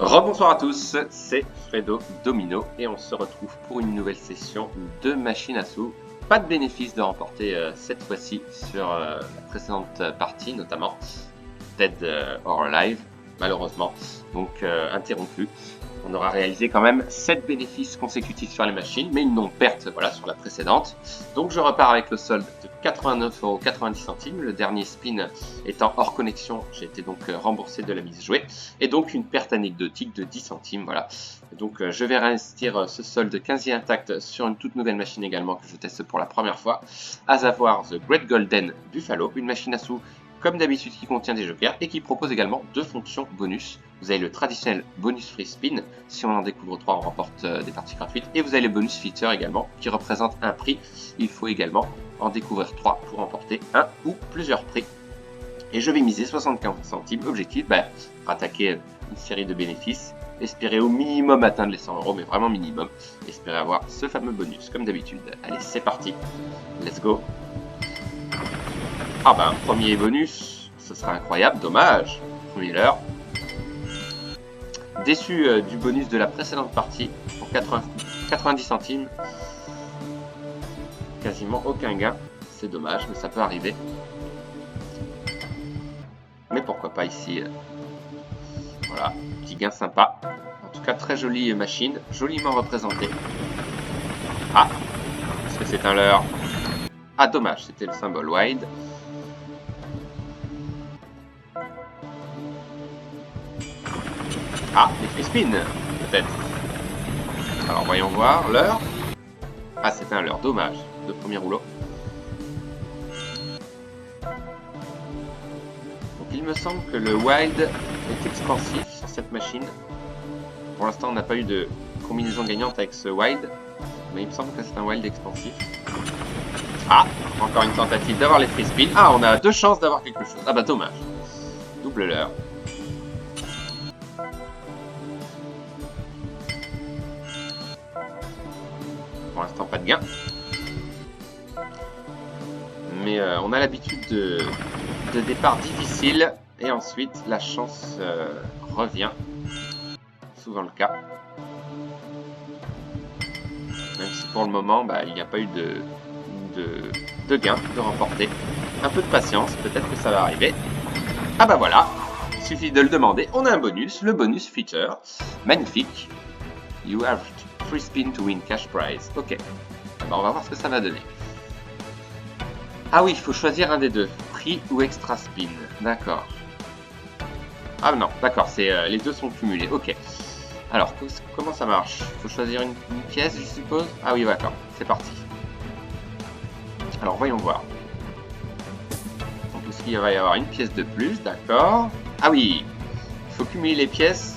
Rebonsoir à tous, c'est Fredo Domino et on se retrouve pour une nouvelle session de machine à sous. Pas de bénéfice de remporter cette fois-ci sur la précédente partie, notamment Dead or Alive, malheureusement, donc interrompu. On aura réalisé quand même 7 bénéfices consécutifs sur les machines, mais une non-perte voilà, sur la précédente. Donc je repars avec le solde de 89,90 €, le dernier spin étant hors connexion, j'ai été donc remboursé de la mise jouée, et donc une perte anecdotique de 10 centimes. Voilà. Donc je vais réinvestir ce solde quasi intact sur une toute nouvelle machine également que je teste pour la première fois, à savoir The Great Golden Buffalo, une machine à sous comme d'habitude qui contient des jokers et qui propose également 2 fonctions bonus. Vous avez le traditionnel bonus free spin, si on en découvre 3 on remporte des parties gratuites, et vous avez les bonus feature également qui représentent un prix. Il faut également en découvrir 3 pour remporter un ou plusieurs prix. Et je vais miser 75 centimes, objectif, attaquer une série de bénéfices, espérer au minimum atteindre les 100 €, mais vraiment minimum, espérer avoir ce fameux bonus comme d'habitude. Allez, c'est parti, let's go. Ah bah un premier bonus, ce sera incroyable, dommage, premier leurre. Déçu du bonus de la précédente partie, pour 90 centimes, quasiment aucun gain, c'est dommage, mais ça peut arriver. Mais pourquoi pas ici, voilà, petit gain sympa. En tout cas très jolie machine, joliment représentée. Ah, est-ce que c'est un leurre? Ah dommage, c'était le symbole wide. Ah, les free spin, peut-être. Alors voyons voir, l'heure. Ah, c'était un leurre, dommage, de premier rouleau. Donc il me semble que le wild est expansif sur cette machine. Pour l'instant, on n'a pas eu de combinaison gagnante avec ce wild, mais il me semble que c'est un wild expansif. Ah, encore une tentative d'avoir les free spin. Ah, on a 2 chances d'avoir quelque chose. Ah bah dommage. Double leurre. Pour l'instant, pas de gain. Mais on a l'habitude de départ difficile et ensuite la chance revient. Souvent le cas. Même si pour le moment, il n'y a pas eu de gain de remporter. Un peu de patience, peut-être que ça va arriver. Ah bah voilà, il suffit de le demander. On a un bonus, le bonus feature. Magnifique. You have free spin to win cash prize. Ok. On va voir ce que ça va donner. Ah oui, il faut choisir un des deux. Prix ou extra spin. D'accord. Ah non, d'accord, les deux sont cumulés. Ok. Alors, comment ça marche? Il faut choisir une pièce, je suppose? Ah oui, d'accord. C'est parti. Alors, voyons voir. Donc, il va y avoir une pièce de plus, d'accord. Ah oui, il faut cumuler les pièces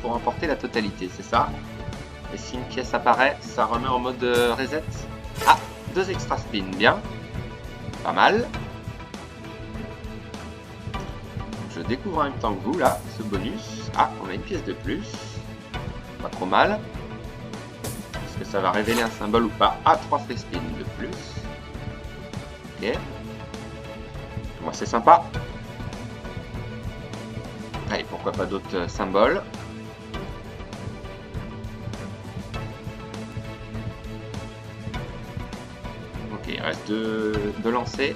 pour emporter la totalité, c'est ça? Et si une pièce apparaît, ça remet en mode reset. Ah, 2 extra spins, bien. Pas mal. Je découvre en même temps que vous, là, ce bonus. Ah, on a une pièce de plus. Pas trop mal. Est-ce que ça va révéler un symbole ou pas? Ah, 3 free spins de plus. Ok. Moi, c'est sympa. Allez, pourquoi pas d'autres symboles? Il reste 2 lancers.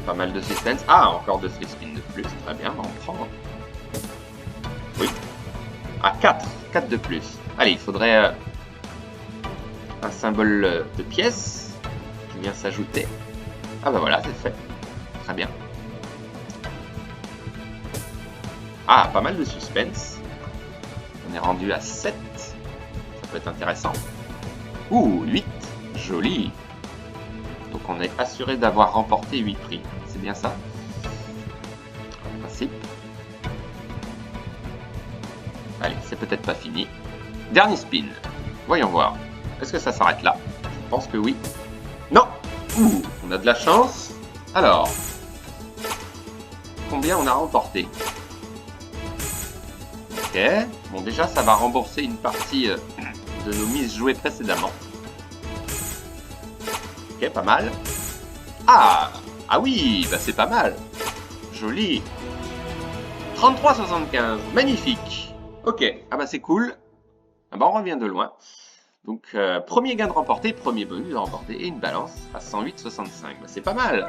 Pas mal de suspense. Ah, encore 2 free spins de plus. Très bien, on prend. Oui. Ah, 4 de plus. Allez, il faudrait un symbole de pièce qui vient s'ajouter. Ah bah voilà, c'est fait. Très bien. Ah, pas mal de suspense. On est rendu à 7. Ça peut être intéressant. Ouh, 8. Joli. Donc on est assuré d'avoir remporté 8 prix. C'est bien ça? En principe. Allez, c'est peut-être pas fini. Dernier spin. Voyons voir. Est-ce que ça s'arrête là? Je pense que oui. Non. Ouh, on a de la chance. Alors. Combien on a remporté? Ok. Bon, déjà, ça va rembourser une partie de nos mises jouées précédemment. Ok, pas mal. Ah, ah oui, bah c'est pas mal. Joli. 33,75. Magnifique. Ok. Ah bah c'est cool. Ah bah on revient de loin. Donc premier gain de remporté, premier bonus de remporté et une balance à 108,65. Bah, c'est pas mal.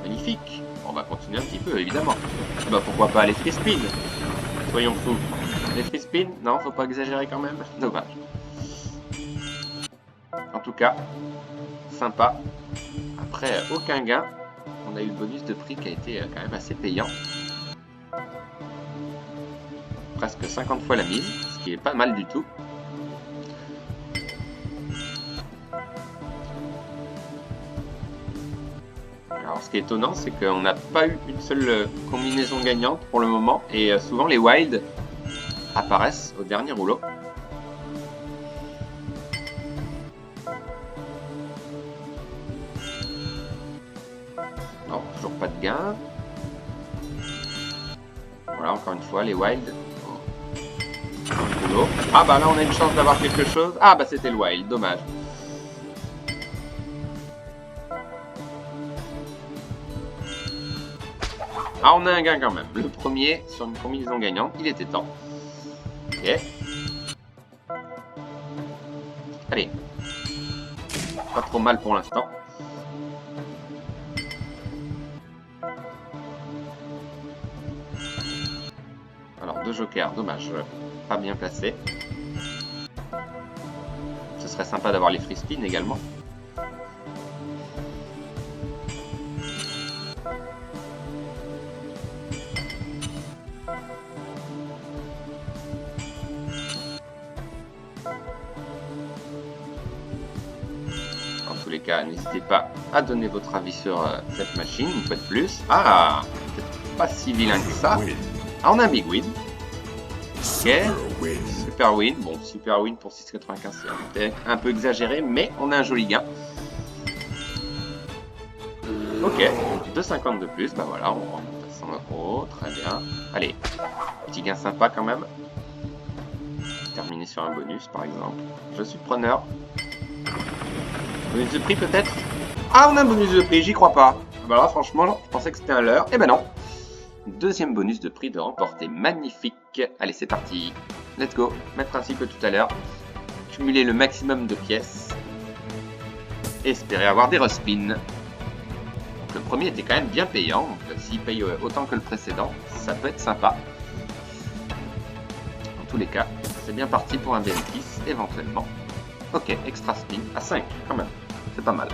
Magnifique. On va continuer un petit peu évidemment. Ah bah pourquoi pas les free spin. Soyons fous. Les free spin, non, faut pas exagérer quand même. Dommage. En tout cas, sympa. Après, aucun gain. On a eu le bonus de prix qui a été quand même assez payant. Presque 50 fois la mise, ce qui est pas mal du tout. Alors ce qui est étonnant, c'est qu'on n'a pas eu une seule combinaison gagnante pour le moment. Et souvent les wild apparaissent au dernier rouleau. Non, toujours pas de gain. Voilà, encore une fois, les wild. Ah bah là on a une chance d'avoir quelque chose. Ah bah c'était le wild, dommage. Ah on a un gain quand même. Le premier sur une combinaison gagnante, il était temps. Ok. Allez. Pas trop mal pour l'instant. Alors deux jokers, dommage. Pas bien placé. Ce serait sympa d'avoir les free spin également. En tous les cas, n'hésitez pas à donner votre avis sur cette machine, une fois de plus. Ah, peut-être pas si vilain que ça. Ah, on a un big win. Ok, super win. Bon, super win pour 6,95, c'est un peu exagéré, mais on a un joli gain. Ok, 2,50 de plus, bah voilà, on remonte à 100 €, très bien. Allez, petit gain sympa quand même. Terminer sur un bonus par exemple. Je suis preneur. Bonus de prix peut-être? Ah, on a un bonus de prix, j'y crois pas. Bah là, franchement, je pensais que c'était un leurre. Eh ben non. Deuxième bonus de prix de remporter, magnifique. Allez, c'est parti. Let's go. Même principe que tout à l'heure. Cumuler le maximum de pièces. Espérer avoir des respins. Le premier était quand même bien payant. Donc s'il paye autant que le précédent, ça peut être sympa. En tous les cas, c'est bien parti pour un bénéfice, éventuellement. Ok, extra spin à 5 quand même. C'est pas mal.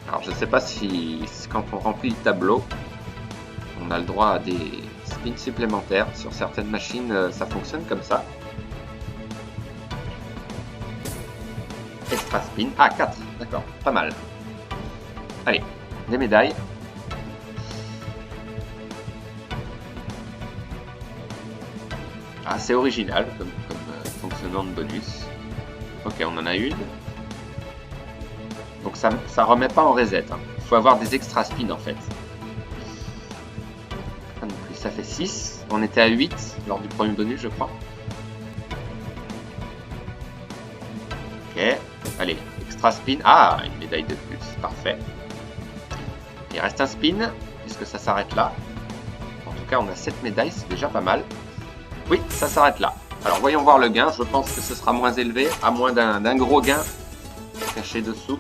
Alors je sais pas si quand on remplit le tableau, on a le droit à des spins supplémentaires. Sur certaines machines, ça fonctionne comme ça. Extra spin. Ah, 4. D'accord, pas mal. Allez, des médailles. Ah, c'est original comme fonctionnement de bonus. Ok, on en a une. Donc ça remet pas en reset. Il faut avoir des extra spins en fait. Ça fait 6. On était à 8 lors du premier bonus, je crois. Ok. Allez, extra spin. Ah, une médaille de plus. Parfait. Il reste un spin, puisque ça s'arrête là. En tout cas, on a 7 médailles, c'est déjà pas mal. Oui, ça s'arrête là. Alors, voyons voir le gain. Je pense que ce sera moins élevé, à moins d'un gros gain caché dessous.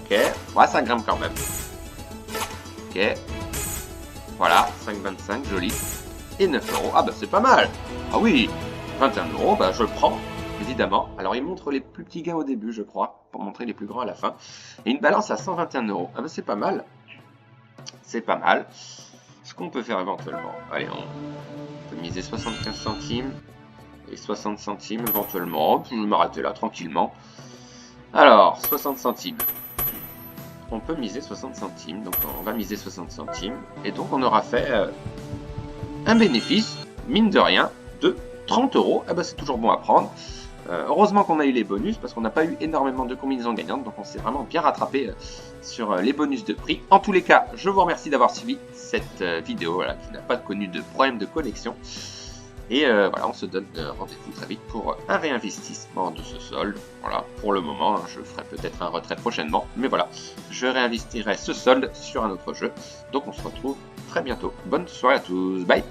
Ok. Ouais, ça grimpe quand même. Ok. Voilà, 5,25, joli. Et 9 €. Ah bah c'est pas mal. Ah oui, 21 €, bah je le prends, évidemment. Alors il montre les plus petits gains au début, je crois, pour montrer les plus grands à la fin. Et une balance à 121 €. Ah bah c'est pas mal. C'est pas mal. Ce qu'on peut faire éventuellement. Allez, on peut miser 75 centimes et 60 centimes éventuellement. Je vais m'arrêter là tranquillement. Alors, 60 centimes. On peut miser 60 centimes, donc on va miser 60 centimes. Et donc on aura fait un bénéfice, mine de rien, de 30 €. Ah bah c'est toujours bon à prendre. Heureusement qu'on a eu les bonus, parce qu'on n'a pas eu énormément de combinaisons gagnantes, donc on s'est vraiment bien rattrapé sur les bonus de prix. En tous les cas, je vous remercie d'avoir suivi cette vidéo, voilà, qui n'a pas connu de problème de connexion. Et voilà, on se donne rendez-vous très vite pour un réinvestissement de ce solde. Voilà, pour le moment, hein, je ferai peut-être un retrait prochainement. Mais voilà, je réinvestirai ce solde sur un autre jeu. Donc on se retrouve très bientôt. Bonne soirée à tous, bye!